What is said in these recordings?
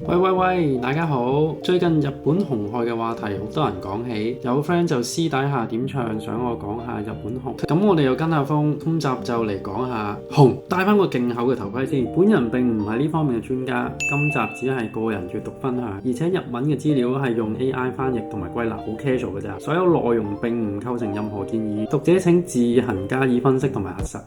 喂，大家好！最近日本熊害嘅話題好多人講起，有 friend 就私底下點唱，想我講下日本熊。咁我哋又跟下風，今集就嚟講下熊。戴翻個勁厚嘅頭盔先，本人並唔係呢方面嘅專家，今集只係個人閱讀分享，而且日文嘅資料係用 AI 翻譯同埋歸納，好 casual 嘅咋，所有內容並唔構成任何建議，讀者請自行加以分析同埋核實。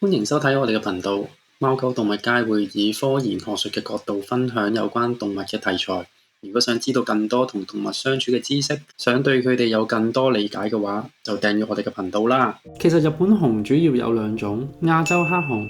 歡迎收睇我哋嘅頻道。貓狗動物界會以科研學術嘅角度分享有關動物嘅題材。如果想知道更多同動物相處嘅知識，想對佢哋有更多理解嘅話，就訂閱我哋嘅頻道啦。其實日本熊主要有兩種，亞洲黑熊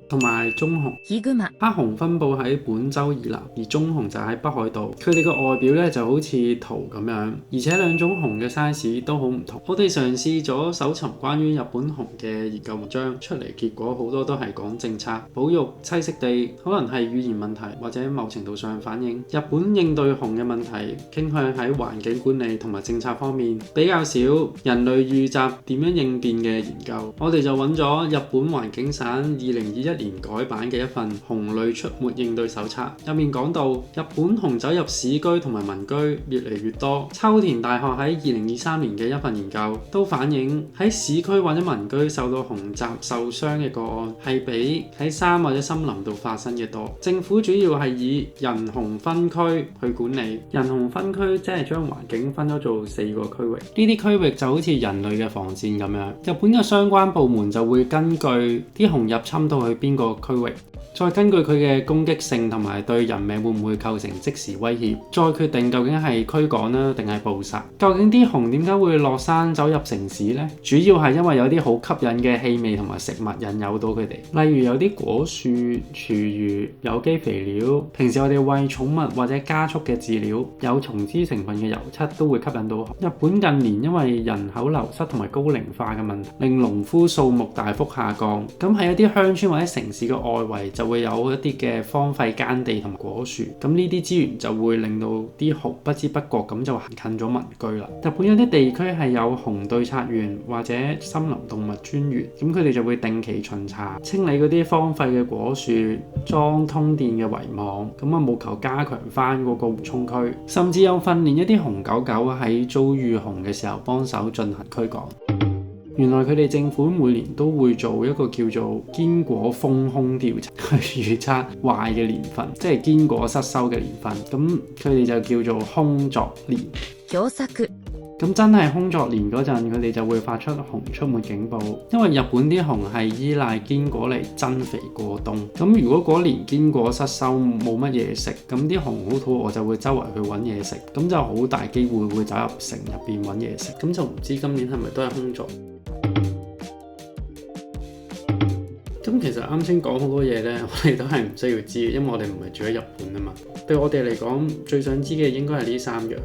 同埋中熊。黑熊分布喺本州以南，而中熊就喺北海道。佢哋嘅外表咧就好似圖咁樣，而且兩種熊嘅 size 都好唔同。我哋嘗試咗搜尋關於日本熊嘅研究文章，出嚟結果好多都係講政策、保育、棲息地，可能係語言問題，或者某程度上反映日本應對熊嘅問題傾向喺環境管理同埋政策方面，比較少人類遇襲點樣應變嘅研究。我哋就揾咗日本環境省2021年改版嘅一份熊類出沒應對手冊，入面講到日本熊走入市區同埋民居越嚟越多。秋田大學喺2023年嘅一份研究都反映喺市區或者民居受到熊襲受傷嘅個案係比喺山或者森林度發生嘅多。政府主要係以人熊分區去管理，人熊分區即係將環境分咗做4個區域，呢啲區域就好似人類嘅防線咁樣。日本嘅相關部門就會根據啲熊入侵到去邊個區域，再根據佢嘅攻擊性同埋對人命會唔會構成即時威脅，再決定究竟係驅趕啦定係捕殺。究竟啲熊點解會落山走入城市呢？主要係因為有啲好吸引嘅氣味同埋食物引誘到佢哋，例如有啲果樹、廚餘、有機肥料，平時我哋餵寵物或者加速嘅飼料，有松脂成分嘅油漆都會吸引到熊。日本近年因為人口流失同埋高齡化嘅問題，令農夫數目大幅下降，咁喺一啲鄉村或者城市嘅外圍就會有一啲嘅荒廢耕地同埋果樹，咁呢啲資源就會令到啲熊不知不覺咁就行近咗民居啦。日本有啲地區係有熊對策員或者森林動物專員，咁佢哋就會定期巡查，清理嗰啲荒廢嘅果樹，裝通電嘅圍網，咁啊務求加強翻嗰個緩衝區，甚至有訓練一啲熊狗狗喺遭遇熊嘅時候幫手進行驅趕。原來佢哋政府每年都會做一個叫做堅果豐胸調查，去預測壞嘅年份，即係堅果失收嘅年份。咁佢哋就叫做凶作年。咁真係凶作年嗰陣，佢哋就會發出熊出沒警報，因為日本啲熊係依賴堅果嚟增肥過冬。咁如果嗰年堅果失收冇乜嘢食，咁啲熊好肚餓就會周圍去揾嘢食，咁就好大機會會走入城入邊揾嘢食。咁就唔知今年係咪都係凶作？咁其實啱先講好多嘢呢，我哋都係唔需要知，因為我哋唔係住喺日本啊嘛。對我哋嚟講，最想知嘅應該係呢3樣。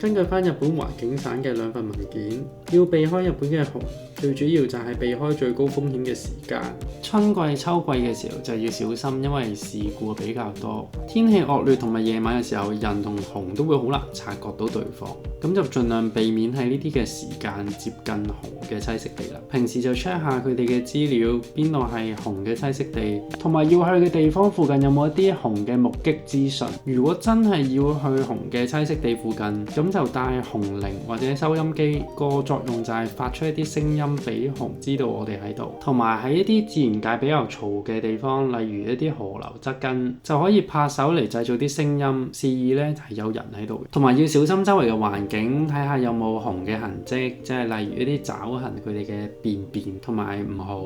根據翻日本環境省嘅2份文件，要避開日本嘅熊，最主要就係避開最高風險嘅時間。春季、秋季嘅時候就要小心，因為事故比較多。天氣惡劣同埋夜晚嘅時候，人同熊都會好難察覺到對方，咁就盡量避免喺呢啲嘅時間接近熊嘅棲息地啦。平時就 check 下佢哋嘅資料，邊度係熊嘅棲息地，同埋要去嘅地方附近有冇一啲熊嘅目擊資訊。如果真係要去熊嘅棲息地附近，咁就帶熊鈴或者收音機，個作用就係發出一啲聲音俾熊知道我哋喺度，同埋喺一啲自然界比較嘈嘅地方，例如一啲河流側根，就可以拍手嚟製造啲聲音，示意咧係有人喺度。同埋要小心周圍嘅環境，睇下有冇熊嘅痕跡，即係例如一啲爪痕佢哋嘅便便，同埋唔好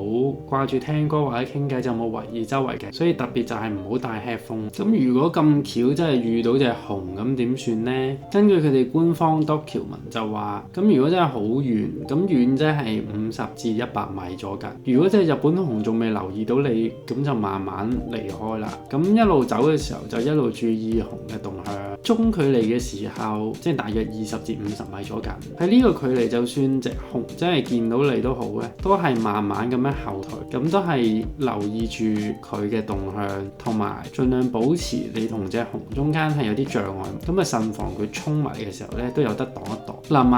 掛住聽歌或者傾偈就冇圍意周圍嘅，所以特別就係唔好戴 headphone。咁如果咁巧真係遇到隻熊，咁點算呢？根據佢哋官方 document 就話，咁如果真係好遠，咁遠即係50至100米左近。如果真係日本熊仲未留意到你，咁就慢慢離開啦。咁一路走嘅時候就一路注意熊嘅動向，中距離嘅時候，即係大約20至50米左右。喺呢個距離，就算隻熊真係見到你都好咧，都係慢慢咁樣後退，咁都係留意住佢嘅動向，同埋盡量保持你同隻熊中間係有啲障礙，咁啊慎防佢衝埋嘅時候咧都有得擋一擋。嗱，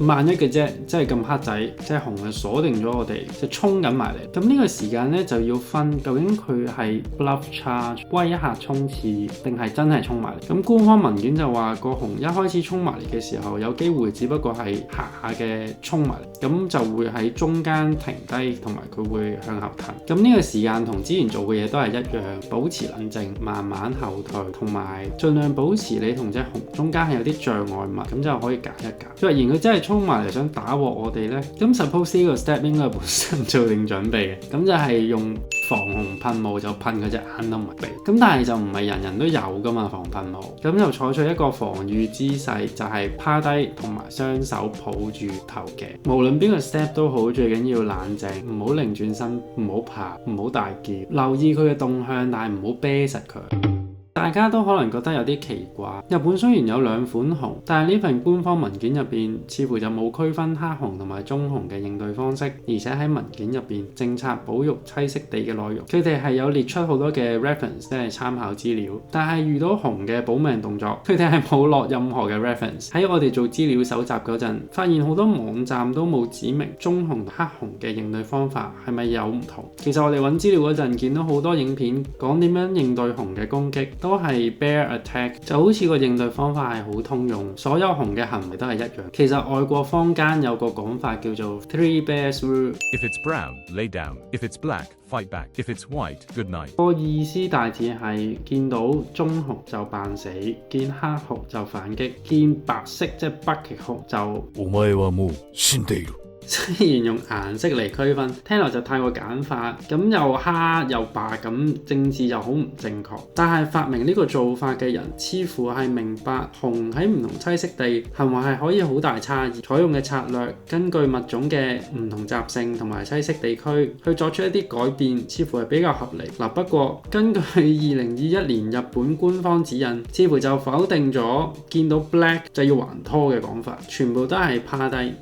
萬一嘅啫，即係咁黑仔，隻熊係鎖定咗我哋，就衝緊埋嚟。咁呢個時間咧就要分究竟佢係 bluff charge 威嚇衝刺，定係真係衝埋嚟。咁官方文件就話個熊一開始衝埋嚟嘅時候，有機會只不過係下下嘅衝埋嚟，咁就會喺中間停低，同埋佢會向後騰。咁呢個時間同之前做嘅嘢都係一樣，保持冷靜，慢慢後退，同埋盡量保持你同隻熊中間係有啲障礙物，咁就可以夾一夾。若然佢真係衝埋嚟想打禍我哋呢，咁 suppose 呢個 step 應該本身做定準備嘅，咁就係用防熊噴霧就噴佢隻眼同埋鼻。咁但係就唔係人人都有噶嘛防噴霧，咁就採取一個防禦姿勢，就係趴低同埋雙手抱住頭嘅。無論邊個 step 都好，最緊要冷靜，唔好擰轉身，唔好爬，唔好大叫，留意佢嘅動向，但係唔好啤實佢。大家都可能覺得有啲奇怪，日本雖然有2款熊，但係呢份官方文件入邊似乎就冇區分黑熊同埋棕熊嘅應對方式，而且喺文件入邊政策保育棲息地嘅內容，佢哋係有列出好多嘅 reference， 即係參考資料，但係遇到熊嘅保命動作，佢哋係冇落任何嘅 reference。喺我哋做資料搜集嗰陣，發現好多網站都冇指明棕熊同黑熊嘅應對方法係咪有唔同。其實我哋揾資料嗰陣見到好多影片講點樣應對熊嘅攻擊，都係 bear attack， 就好似個應對方法係好通用，所有熊嘅行為都係一樣。其實外國坊間有個講法叫做 Three Bears Rule。 If it's brown, lay down. If it's black, fight back. If it's white, good night。 個意思大致係見到棕熊就扮死，見黑熊就反擊，見白色即係北極熊就お前はもう死んでいる。雖然用顏色嚟區分，聽落就太過簡化，咁又黑又白，咁政治又好唔正確。但係發明呢個做法嘅人，似乎係明白熊喺唔同棲息地行為係可以好大差異，採用嘅策略根據物種嘅唔同習性同埋棲息地區去作出一啲改變，似乎係比較合理。不過根據2021年日本官方指引，似乎就否定咗見到 black 就要還拖嘅講法，全部都係趴低。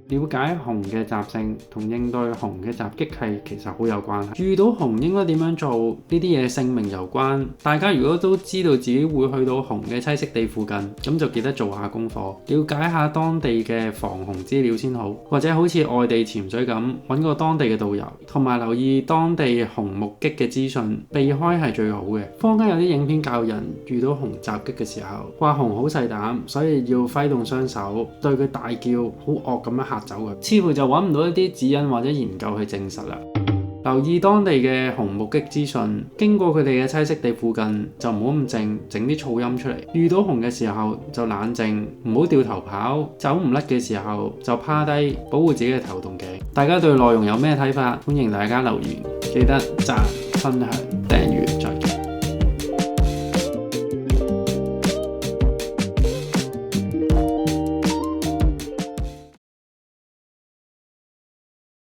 了解熊嘅習性同應對熊嘅襲擊係其實好有關係。遇到熊應該點樣做？呢啲嘢性命攸關。大家如果都知道自己會去到熊嘅棲息地附近，咁就記得做下功課，了解下當地嘅防熊資料先好。或者好似外地潛水咁，揾個當地嘅導遊，同埋留意當地熊目擊嘅資訊，避開係最好嘅。坊間有啲影片教人遇到熊襲擊嘅時候，話熊好細膽，所以要揮動雙手對佢大叫，好惡咁樣嚇走佢，似乎就揾唔到一啲指引或者研究去證實啦。留意當地嘅熊目擊資訊，經過佢哋嘅棲息地附近就唔好咁靜，整啲噪音出嚟。遇到熊嘅時候就冷靜，唔好掉頭跑，走唔甩嘅時候就趴低，保護自己嘅頭同頸。大家對內容有咩睇法？歡迎大家留言，記得讚、分享、訂閱。